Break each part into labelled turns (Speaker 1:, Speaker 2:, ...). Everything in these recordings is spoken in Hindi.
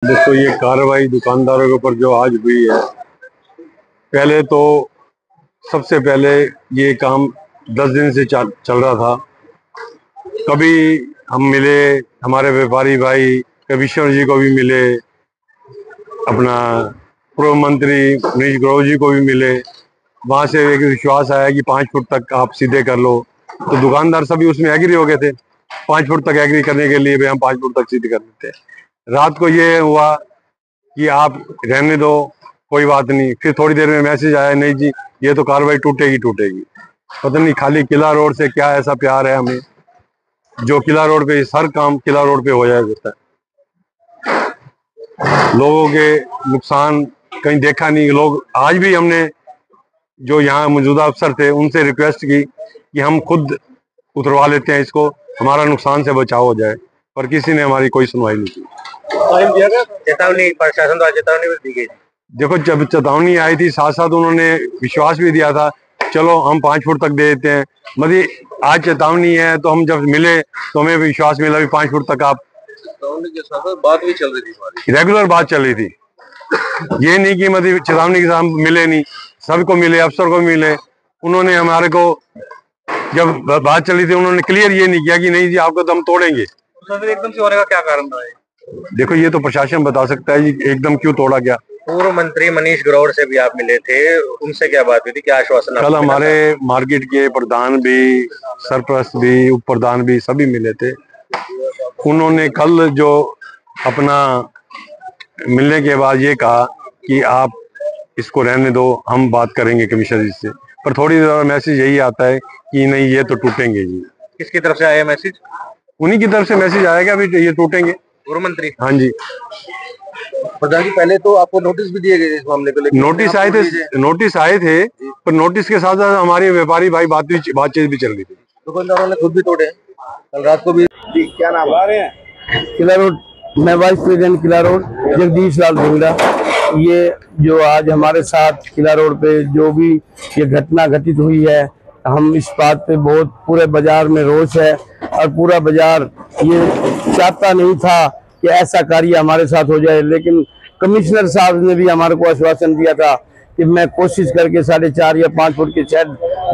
Speaker 1: दोस्तों, ये कार्रवाई दुकानदारों के ऊपर जो आज हुई है, पहले तो सबसे पहले ये काम 10 दिन से चल रहा था। कभी हम मिले, हमारे व्यापारी भाई कमिश्नर जी को भी मिले, अपना पूर्व मंत्री मनीष ग्रोवर जी को भी मिले। वहां से एक विश्वास आया कि 5 फुट तक आप सीधे कर लो, तो दुकानदार सभी उसमें एग्री हो गए थे। 5 फुट तक एग्री करने के लिए भी हम 5 फुट तक सीधे कर देते हैं। रात को ये हुआ कि आप रहने दो, कोई बात नहीं। फिर थोड़ी देर में मैसेज आया, नहीं जी ये तो कार्रवाई टूटेगी टूटेगी। पता नहीं खाली किला रोड से क्या ऐसा प्यार है हमें, जो किला रोड पे हर काम किला रोड पे हो जाया करता है। लोगों के नुकसान कहीं देखा नहीं। लोग आज भी, हमने जो यहाँ मौजूदा अफसर थे उनसे रिक्वेस्ट की कि हम खुद उतरवा लेते हैं इसको, हमारा नुकसान से बचाव हो जाए, पर किसी ने हमारी कोई सुनवाई नहीं की।
Speaker 2: चेतावनी प्रशासन द्वारा चेतावनी भी दी गई।
Speaker 1: देखो, जब चेतावनी आई थी साथ साथ उन्होंने विश्वास भी दिया था, चलो हम 5 फुट तक दे देते हैं। मतलब आज चेतावनी है तो हम जब मिले तो हमें विश्वास मिला भी 5 फुट तक आप।
Speaker 2: चेतावनी के साथ साथ बात भी चल रही थी,
Speaker 1: रेगुलर बात चल रही थी। ये नहीं कि मतलब चेतावनी के साथ मिले नहीं, सबको मिले, अफसर को मिले। उन्होंने हमारे को जब बात चली थी उन्होंने क्लियर ये नहीं किया कि नहीं जी आपको तो हम तोड़ेंगे।
Speaker 2: तो एकदम से होने का क्या कारण था?
Speaker 1: देखो, ये तो प्रशासन बता सकता है जी एकदम क्यों तोड़ा गया।
Speaker 2: पूर्व मंत्री मनीष ग्रोवर से भी आप मिले थे, उनसे क्या बात हुई थी, क्या आश्वासन?
Speaker 1: कल हमारे मार्केट के प्रधान भी, सरपरस्त भी, उप प्रधान भी सभी मिले थे। उन्होंने कल जो अपना मिलने के बाद ये कहा कि आप इसको रहने दो, हम बात करेंगे कमिश्नर जी से। पर थोड़ी देर मैसेज यही आता है कि नहीं ये तो टूटेंगे जी।
Speaker 2: किसकी तरफ से आया मैसेज?
Speaker 1: उन्हीं की तरफ से मैसेज आएगा भी ये टूटेंगे।
Speaker 2: पूर्व मंत्री?
Speaker 1: हाँ जी।
Speaker 2: प्रधान जी, पहले तो आपको नोटिस भी दिए गए इस मामले को लेकर?
Speaker 1: नोटिस आए थे, पर नोटिस के साथ साथ हमारे व्यापारी भाई बातचीत भी चल रही थी।
Speaker 2: दुकानदारों ने खुद भी तोड़े कल रात को भी। क्या नाम है?
Speaker 3: किला रोड, मैं वाइस प्रेसिडेंट किला रोड जगदीश लाल भिंगड़ा। ये जो आज हमारे साथ किला रोड पे जो भी ये घटना घटित हुई है, हम इस बात पे बहुत पूरे बाजार में रोष है और पूरा बाजार ये चाहता नहीं था कि ऐसा कार्य हमारे साथ हो जाए। लेकिन कमिश्नर साहब ने भी हमारे को आश्वासन दिया था कि मैं कोशिश करके 4.5 या 5 फुट के शेड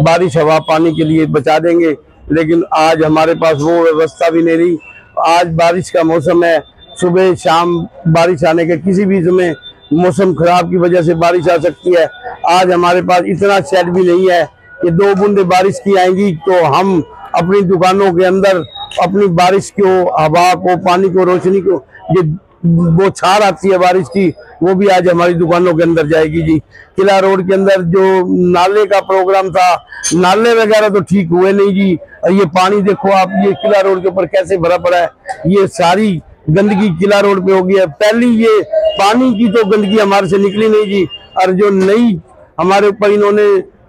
Speaker 3: बारिश हवा पानी के लिए बचा देंगे। लेकिन आज हमारे पास वो व्यवस्था भी नहीं रही। आज बारिश का मौसम है, सुबह शाम बारिश आने के किसी भी समय मौसम खराब की वजह से बारिश आ सकती है। आज हमारे पास इतना शेड भी नहीं है कि 2 बूंदे बारिश की आएंगी तो हम अपनी दुकानों के अंदर अपनी बारिश को, हवा को, पानी को, रोशनी को, ये वो छार आती है बारिश की, वो भी आज हमारी दुकानों के अंदर जाएगी जी। किला रोड के अंदर जो नाले का प्रोग्राम था, नाले वगैरह तो ठीक हुए नहीं जी। और ये पानी देखो आप, ये किला रोड के ऊपर कैसे भरा पड़ा है। ये सारी गंदगी किला रोड पे हो गई है। पहली ये पानी की तो गंदगी हमारे से निकली नहीं जी, और जो नई हमारे ऊपर इन्होंने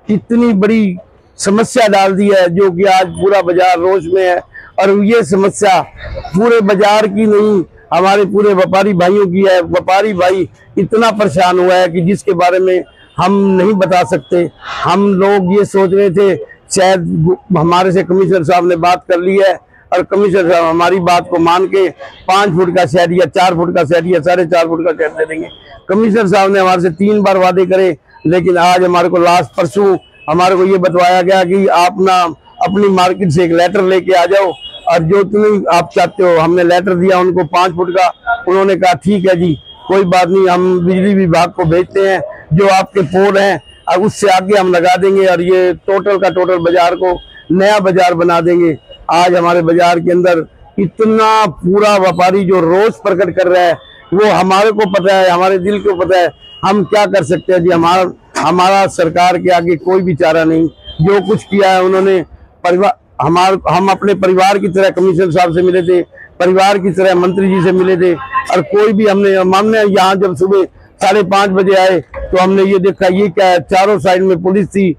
Speaker 3: इतनी बड़ी समस्या डाल दी है जो कि आज पूरा बाजार रोष में है। और ये समस्या पूरे बाजार की नहीं, हमारे पूरे व्यापारी भाइयों की है। व्यापारी भाई इतना परेशान हुआ है कि जिसके बारे में हम नहीं बता सकते। हम लोग ये सोच रहे थे शायद हमारे से कमिश्नर साहब ने बात कर ली है और कमिश्नर साहब हमारी बात को मान के 5 फुट का शेड या 4 फुट का शेड या 4.5 फुट का शेड दे देंगे। कमिश्नर साहब ने हमारे से 3 बार वादे करे, लेकिन आज हमारे को लास्ट परसों हमारे को ये बतवाया गया कि आप ना अपनी मार्केट से एक लेटर लेके आ जाओ और जो तुम्हें आप चाहते हो। हमने लेटर दिया उनको 5 फुट का, उन्होंने कहा ठीक है जी कोई बात नहीं, हम बिजली विभाग को भेजते हैं, जो आपके पोल हैं और उससे आगे हम लगा देंगे और ये टोटल का टोटल बाजार को नया बाजार बना देंगे। आज हमारे बाजार के अंदर इतना पूरा व्यापारी जो रोष प्रकट कर रहा है, वो हमारे को पता है, हमारे दिल को पता है। हम क्या कर सकते हैं जी, हमारा सरकार के आगे कोई भी चारा नहीं। जो कुछ किया है उन्होंने हम अपने परिवार की तरह कमिश्नर साहब से मिले थे, परिवार की तरह मंत्री जी से मिले थे। और कोई भी हमने यहाँ जब सुबह 5:30 बजे आए तो हमने ये देखा ये क्या है, चारों साइड में पुलिस थी,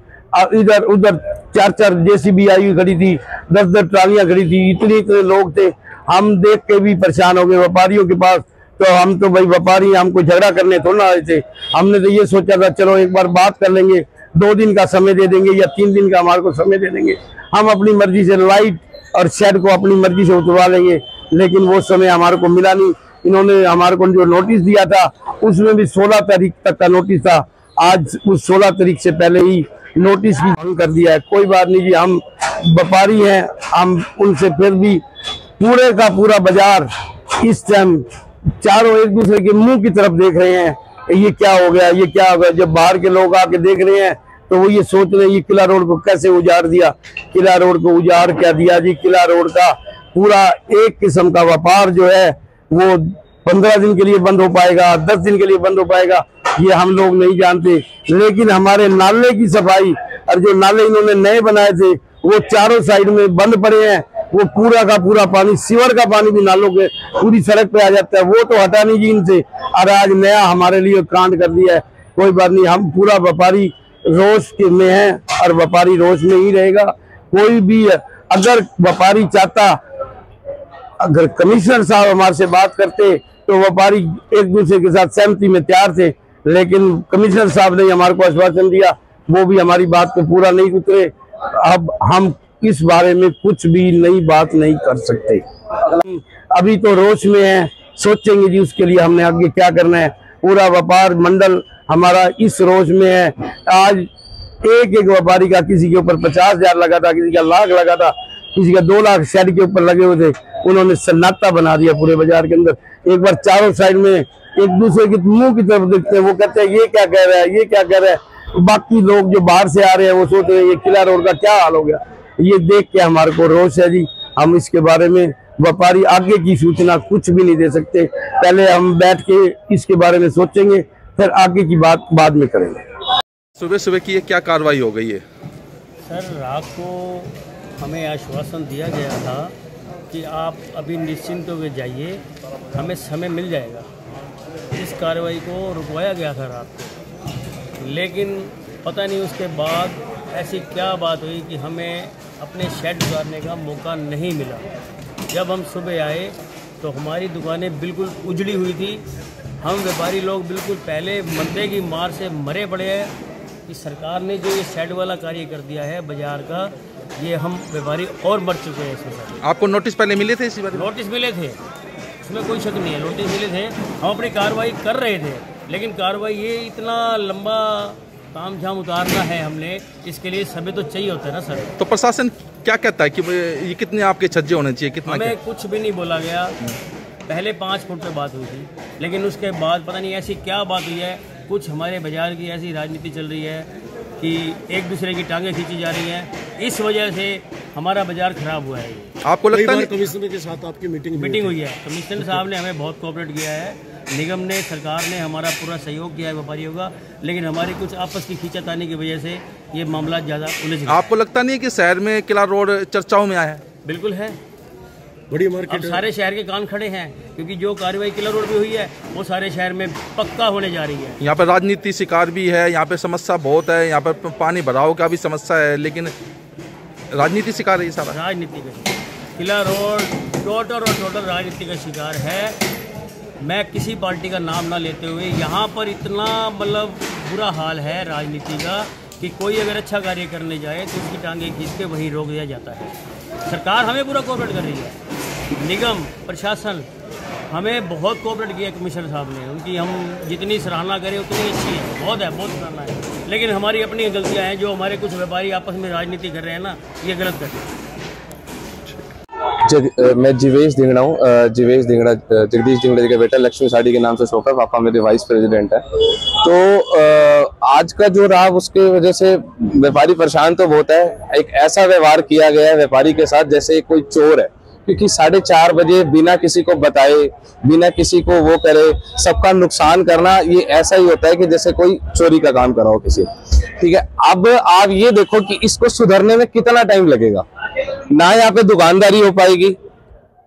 Speaker 3: इधर उधर 4 जेसीबी आई हुई खड़ी थी, 10 ट्रालियां खड़ी थी, इतने लोग थे। हम देख के भी परेशान हो गए व्यापारियों के पास। तो हम तो भाई व्यापारी, हमको झगड़ा करने थोड़ा आए थे। हमने तो ये सोचा था चलो एक बार बात कर लेंगे, 2 दिन का समय दे देंगे या 3 दिन का हमारे को समय दे देंगे, हम अपनी मर्जी से लाइट और शेड को अपनी मर्जी से उतरवा लेंगे। लेकिन वो समय हमारे को मिला नहीं। इन्होंने हमारे को जो नोटिस दिया था उसमें भी 16 तारीख तक का नोटिस था। आज उस 16 तारीख से पहले ही नोटिस भी भंग कर दिया है। कोई बात नहीं जी, हम व्यापारी हैं, हम उनसे फिर भी पूरे का पूरा बाजार इस टाइम चारों एक दूसरे के मुंह की तरफ देख रहे हैं, ये क्या हो गया, ये क्या हो गया। जब बाहर के लोग आके देख रहे हैं तो वो ये सोच रहे हैं ये किला रोड को कैसे उजाड़ दिया। किला रोड को उजाड़ क्या दिया जी, किला रोड का पूरा एक किस्म का व्यापार जो है वो 15 दिन के लिए बंद हो पाएगा, 10 दिन के लिए बंद हो पाएगा, ये हम लोग नहीं जानते। लेकिन हमारे नाले की सफाई और जो नाले इन्होंने नए बनाए थे वो चारों साइड में बंद पड़े हैं। वो पूरा का पूरा पानी, सीवर का पानी भी नालों के पूरी सड़क पे आ जाता है, वो तो हटा नहीं जी इनसे। और आज नया हमारे लिए कांड कर दिया है। कोई बात नहीं, हम पूरा व्यापारी रोष के में है और व्यापारी रोष में ही रहेगा। कोई भी अगर व्यापारी चाहता, अगर कमिश्नर साहब हमारे से बात करते तो व्यापारी एक दूसरे के साथ सहमति में तैयार थे, लेकिन कमिश्नर साहब ने हमारे को आश्वासन दिया, वो भी हमारी बात पे पूरा नहीं उतरे। अब हम इस बारे में कुछ भी नई बात नहीं कर सकते। अभी तो रोष में है, सोचेंगे जी उसके लिए हमने आगे क्या करना है। पूरा व्यापार मंडल हमारा इस रोष में है। आज एक एक व्यापारी का किसी के ऊपर 50,000 लगा था, किसी का लाख लगा था, किसी का 2 लाख शेड के ऊपर लगे हुए थे। उन्होंने सन्नाटा बना दिया पूरे बाजार के अंदर। एक बार चारों साइड में एक दूसरे के मुंह की तरफ देखते हैं, वो कहते हैं ये क्या कह रहा है, ये क्या कह रहा है। बाकी लोग जो बाहर से आ रहे हैं वो सोच रहे हैं ये किला रोड का क्या हाल हो गया। ये देख के हमारे को रोष है जी। हम इसके बारे में व्यापारी आगे की सूचना कुछ भी नहीं दे सकते। पहले हम बैठ के इसके बारे में सोचेंगे, फिर आगे की बात बाद में करेंगे।
Speaker 4: सुबह सुबह की ये क्या कार्रवाई हो गई है?
Speaker 5: सर, रात को हमें आश्वासन दिया गया था कि आप अभी निश्चिंत होकर जाइए, हमें समय मिल जाएगा। इस कार्रवाई को रुकवाया गया था रात को, लेकिन पता नहीं उसके बाद ऐसी क्या बात हुई कि हमें अपने शेड गुजारने का मौका नहीं मिला। जब हम सुबह आए तो हमारी दुकानें बिल्कुल उजड़ी हुई थी। हम व्यापारी लोग बिल्कुल पहले मंदे की मार से मरे पड़े हैं कि सरकार ने जो ये शेड वाला कार्य कर दिया है बाजार का, ये हम व्यापारी और मर चुके हैं इसमें।
Speaker 4: आपको नोटिस पहले मिले थे इसी बारे में?
Speaker 5: नोटिस मिले थे, उसमें कोई शक नहीं है, नोटिस मिले थे। हम अपनी कार्रवाई कर रहे थे, लेकिन कार्रवाई ये इतना लंबा ताम झाम उतारना है हमने, इसके लिए समय तो चाहिए होता है ना सर।
Speaker 4: तो प्रशासन क्या कहता है कि ये कितने आपके छज्जे होने चाहिए, कितना?
Speaker 5: हमें कुछ भी नहीं बोला गया। पहले 5 फुट पे बात हुई थी, लेकिन उसके बाद पता नहीं ऐसी क्या बात हुई है। कुछ हमारे बाजार की ऐसी राजनीति चल रही है कि एक दूसरे की टांगें खींची जा रही हैं, इस वजह से हमारा बाजार खराब हुआ है।
Speaker 4: आपको लगता है
Speaker 6: कमिश्नर के साथ आपकी मीटिंग
Speaker 5: हुई है, कमिश्नर साहब ने हमें बहुत कोऑपरेट किया है, निगम ने, सरकार ने हमारा पूरा सहयोग किया है व्यापारियों का, लेकिन हमारी कुछ आपस की खींचातानी की वजह से ये मामला ज़्यादा उलझ गया।
Speaker 4: आपको लगता नहीं है कि शहर में किला रोड चर्चाओं में आया है?
Speaker 5: बिल्कुल है,
Speaker 6: बड़ी मार्केट।
Speaker 5: अब सारे शहर के कान खड़े हैं, क्योंकि जो कार्रवाई किला रोड पे हुई है वो सारे शहर में पक्का होने जा रही है।
Speaker 4: यहाँ पर राजनीति शिकार भी है, यहाँ पे समस्या बहुत है, यहाँ पर पानी भराव का भी समस्या है, लेकिन राजनीति शिकार है ये सारा।
Speaker 5: राजनीति का किला रोड टोटल राजनीति का शिकार है। मैं किसी पार्टी का नाम ना लेते हुए, यहाँ पर इतना मतलब बुरा हाल है राजनीति का कि कोई अगर अच्छा कार्य करने जाए तो उसकी टांगे खींच के वहीं रोक दिया जाता है। सरकार हमें पूरा कोऑपरेट कर रही है, निगम प्रशासन हमें बहुत कोऑपरेट किया कमिश्नर साहब ने, उनकी हम जितनी सराहना करें उतनी अच्छी है, बहुत सराहना है। लेकिन हमारी अपनी गलतियाँ हैं, जो हमारे कुछ व्यापारी आपस में राजनीति कर रहे हैं ना, ये गलत कर रहे हैं।
Speaker 7: मैं जीवेश धिंगड़ा हूँ। जीवेश धिंगड़ा जगदीश धिंगड़ा जी का बेटा, लक्ष्मी साड़ी के नाम से शॉप है, पापा मेरे वाइस प्रेसिडेंट है। तो आज का जो रहा उसके वजह से व्यापारी परेशान तो बहुत है। एक ऐसा व्यवहार किया गया है व्यापारी के साथ जैसे कोई चोर है, क्योंकि 4:30 बजे बिना किसी को बताए, बिना किसी को वो करे, सबका नुकसान करना, ये ऐसा ही होता है कि जैसे कोई चोरी का काम कर रहा हो किसी। ठीक है, अब आप ये देखो कि इसको सुधरने में कितना टाइम लगेगा। ना यहाँ पे दुकानदारी हो पाएगी,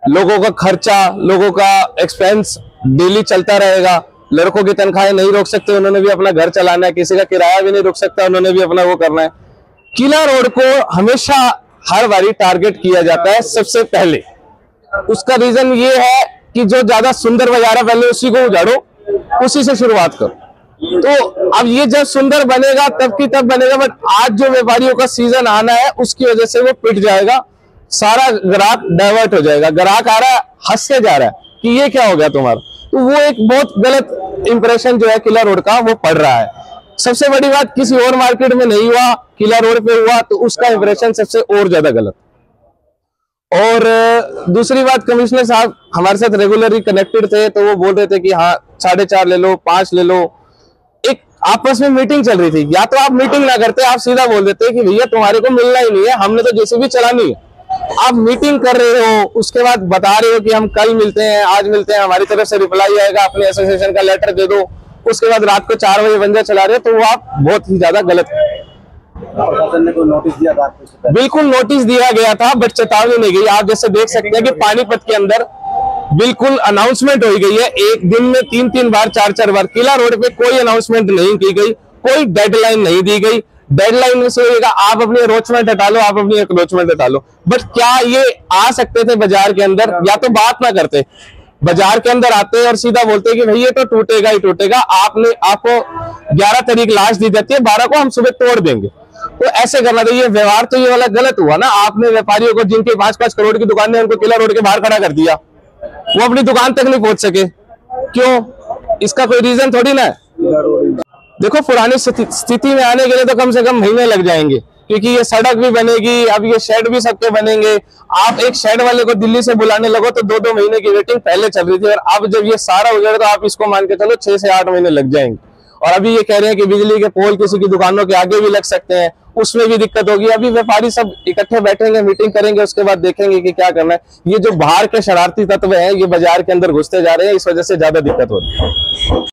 Speaker 7: लोगों का खर्चा, लोगों का एक्सपेंस डेली चलता रहेगा। लड़कों की तनख्वाहें नहीं रोक सकते, उन्होंने भी अपना घर चलाना है, किसी का किराया भी नहीं रोक सकता, उन्होंने भी अपना वो करना है। किला रोड को हमेशा हर बारी टारगेट किया जाता है सबसे पहले। उसका रीजन ये है कि जो ज्यादा सुंदर बाजार है पहले उसी को उजाड़ो, उसी से शुरुआत करो। तो अब ये जब सुंदर बनेगा तब की तब बनेगा, बट आज जो व्यापारियों का सीजन आना है उसकी वजह से वो पिट जाएगा, सारा ग्राहक डाइवर्ट हो जाएगा। ग्राहक आ रहा है, हंस के जा रहा है कि ये क्या हो गया तुम्हारा। तो वो एक बहुत गलत इंप्रेशन जो है किला रोड का वो पड़ रहा है। सबसे बड़ी बात, किसी और मार्केट में नहीं हुआ, किला रोड पे हुआ, तो उसका इंप्रेशन सबसे और ज्यादा गलत। और दूसरी बात, कमिश्नर साहब हमारे साथ रेगुलरली कनेक्टेड थे, तो वो बोल रहे थे कि हाँ 4.5 ले लो, 5 ले लो। एक आपस में मीटिंग चल रही थी, या तो आप मीटिंग ना करते, आप सीधा बोल देते कि भैया तुम्हारे को मिलना ही नहीं है, हमने तो जैसे भी चलानी है। आप मीटिंग कर रहे हो, उसके बाद बता रहे हो कि हम कल मिलते हैं, आज मिलते हैं, हमारी तरफ से रिप्लाई आएगा, अपने एसोसिएशन का लेटर दे दो, उसके बाद रात को 4 बजे बंदा चला रहे हो, तो वो आप बहुत ही ज्यादा गलत है।
Speaker 6: प्रशासन ने कोई नोटिस दिया था आपको?
Speaker 7: बिल्कुल नोटिस दिया गया था, बट चेतावनी नहीं गई। आप जैसे देख सकते हैं कि पानीपत के अंदर बिल्कुल अनाउंसमेंट हो गई है, एक दिन में 3-3 बार 4-4 बार। किला रोड पे कोई अनाउंसमेंट नहीं की गई, कोई डेडलाइन नहीं दी गई। डेडलाइन में से होगा आप अपनी अरोचमेंट हटा लो, आप अपनी अरोचमेंट हटा लो, बट क्या ये आ सकते थे बाजार के अंदर? या तो बात ना करते, बाजार के अंदर आते और सीधा बोलते कि भाई ये तो टूटेगा ही टूटेगा। आपको 11 तारीख लास्ट दी जाती है, 12 को हम सुबह तोड़ देंगे, तो ऐसे करना चाहिए। व्यवहार तो ये वाला गलत हुआ ना। आपने व्यापारियों को, जिनके 5-5 करोड़ की दुकानें, उनको किला रोड के बाहर खड़ा कर दिया, वो अपनी दुकान तक नहीं पहुंच सके। क्यों? इसका कोई रीजन थोड़ी ना है। देखो, पुरानी स्थिति में आने के लिए तो कम से कम महीने लग जाएंगे, क्योंकि ये सड़क भी बनेगी, अब ये शेड भी सबके बनेंगे। आप एक शेड वाले को दिल्ली से बुलाने लगो तो 2-2 महीने की वेटिंग पहले चल रही थी, और अब जब ये सारा हो जाएगा तो आप इसको मान के चलो 6 से 8 महीने लग जाएंगे। और अभी ये कह रहे हैं कि बिजली के पोल किसी की दुकानों के आगे भी लग सकते हैं, उसमें भी दिक्कत होगी। अभी व्यापारी सब इकट्ठे बैठेंगे, मीटिंग करेंगे, उसके बाद देखेंगे कि क्या करना है। ये जो बाहर के शरारती तत्व हैं, ये बाजार के अंदर घुसते जा रहे हैं, इस वजह से ज्यादा दिक्कत हो रही है।